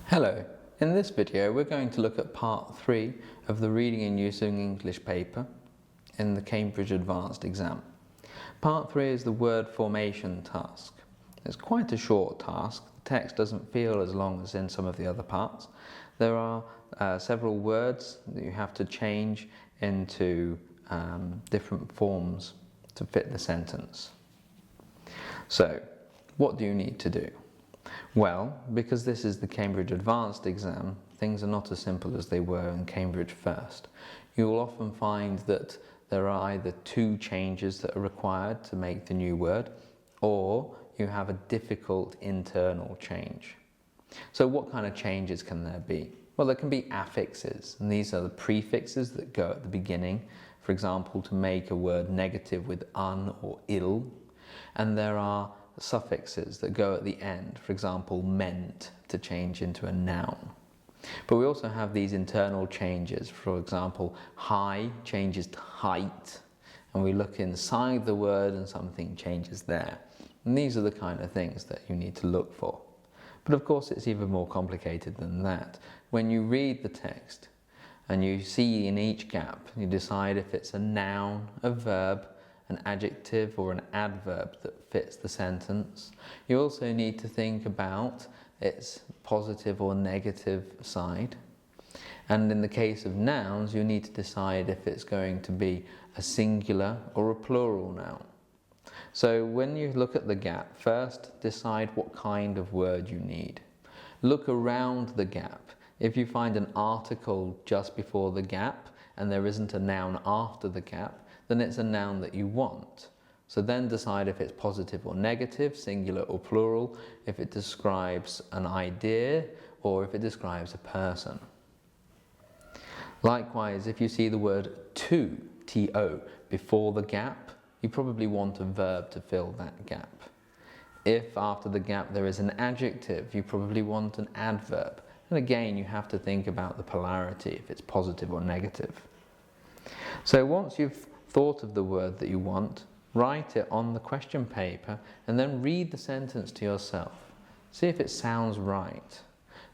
Hello, in this video we're going to look at part 3 of the Reading and Using English paper in the Cambridge Advanced exam. Part 3 is the word formation task. It's quite a short task. The text doesn't feel as long as in some of the other parts. There are several words that you have to change into different forms to fit the sentence. So, what do you need to do? Well, because this is the Cambridge Advanced exam, things are not as simple as they were in Cambridge First. You will often find that there are either two changes that are required to make the new word, or you have a difficult internal change. So what kind of changes can there be? Well, there can be affixes, and these are the prefixes that go at the beginning, for example, to make a word negative with un or ill, and there are suffixes that go at the end, for example, meant, to change into a noun. But we also have these internal changes, for example, high changes to height, and we look inside the word and something changes there. And these are the kind of things that you need to look for. But of course it's even more complicated than that. When you read the text and you see in each gap, you decide if it's a noun, a verb, an adjective or an adverb that fits the sentence. You also need to think about its positive or negative side. And in the case of nouns, you need to decide if it's going to be a singular or a plural noun. So when you look at the gap, first decide what kind of word you need. Look around the gap. If you find an article just before the gap and there isn't a noun after the gap, then it's a noun that you want. So then decide if it's positive or negative, singular or plural, if it describes an idea or if it describes a person. Likewise, if you see the word to, T-O, before the gap, you probably want a verb to fill that gap. If after the gap there is an adjective, you probably want an adverb. And again, you have to think about the polarity, if it's positive or negative. So once you've thought of the word that you want, write it on the question paper and then read the sentence to yourself. See if it sounds right.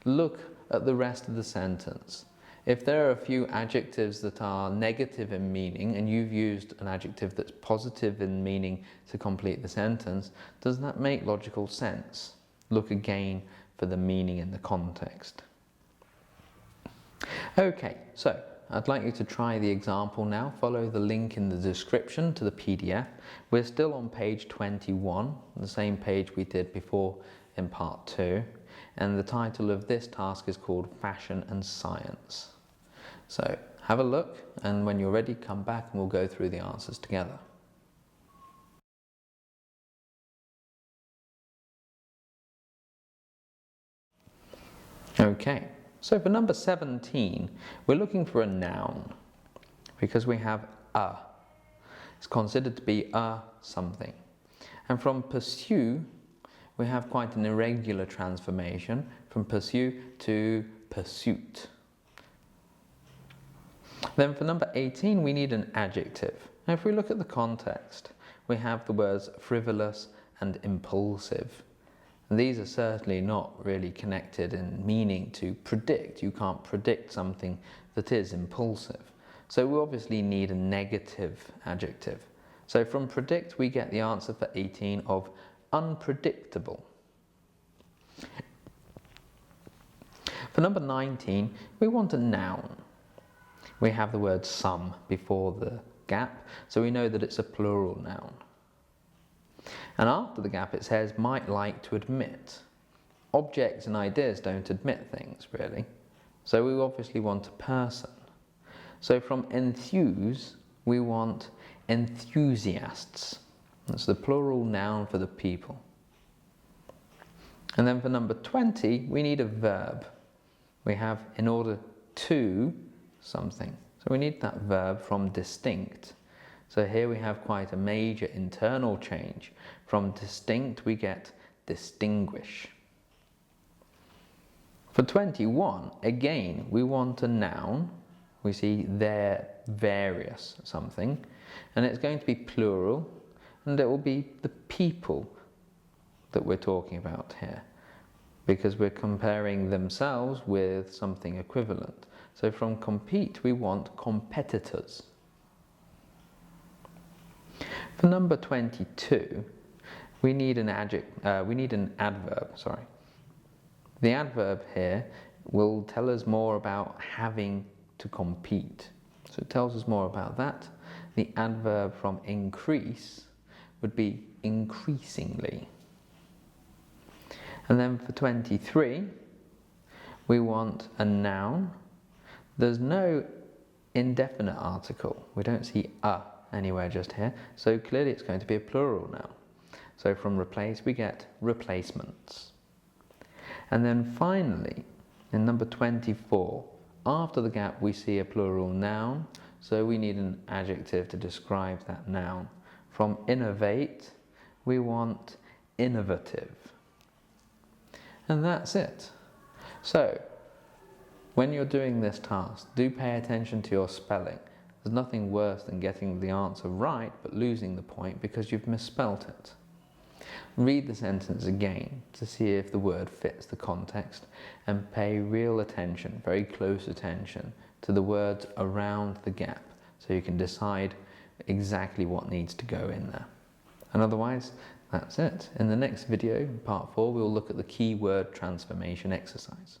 Look at the rest of the sentence. If there are a few adjectives that are negative in meaning and you've used an adjective that's positive in meaning to complete the sentence, does that make logical sense? Look again for the meaning in the context. Okay, so I'd like you to try the example now. Follow the link in the description to the PDF. We're still on page 21, the same page we did before in part 2. And the title of this task is called Fashion and Science. So have a look, and when you're ready, come back and we'll go through the answers together. Okay. So for number 17, we're looking for a noun because we have a. It's considered to be a something. And from pursue, we have quite an irregular transformation from pursue to pursuit. Then for number 18, we need an adjective. Now if we look at the context, we have the words frivolous and impulsive. And these are certainly not really connected in meaning to predict. You can't predict something that is impulsive. So we obviously need a negative adjective. So from predict we get the answer for 18 of unpredictable. For number 19, we want a noun. We have the word some before the gap, so we know that it's a plural noun. And after the gap it says might like to admit. Objects and ideas don't admit things really. So we obviously want a person. So from enthuse we want enthusiasts. That's the plural noun for the people. And then for number 20 we need a verb. We have in order to something. So we need that verb from distinct. So here we have quite a major internal change. From distinct we get distinguish. For 21, again, we want a noun. We see there various something, and it's going to be plural, and it will be the people that we're talking about here. because we're comparing themselves with something equivalent. So from compete, we want competitors. For number 22, we need an adverb, sorry. The adverb here will tell us more about having to compete. So it tells us more about that. The adverb from increase would be increasingly. And then for 23, we want a noun. There's no indefinite article. We don't see a anywhere just here. So clearly it's going to be a plural noun. So from replace, we get replacements. And then finally, in number 24, after the gap we see a plural noun, so we need an adjective to describe that noun. From innovate, we want innovative. And that's it. So, when you're doing this task, do pay attention to your spelling. There's nothing worse than getting the answer right but losing the point because you've misspelt it. Read the sentence again to see if the word fits the context and pay real attention, very close attention, to the words around the gap so you can decide exactly what needs to go in there. And otherwise, that's it. In the next video, part 4, we'll look at the keyword transformation exercise.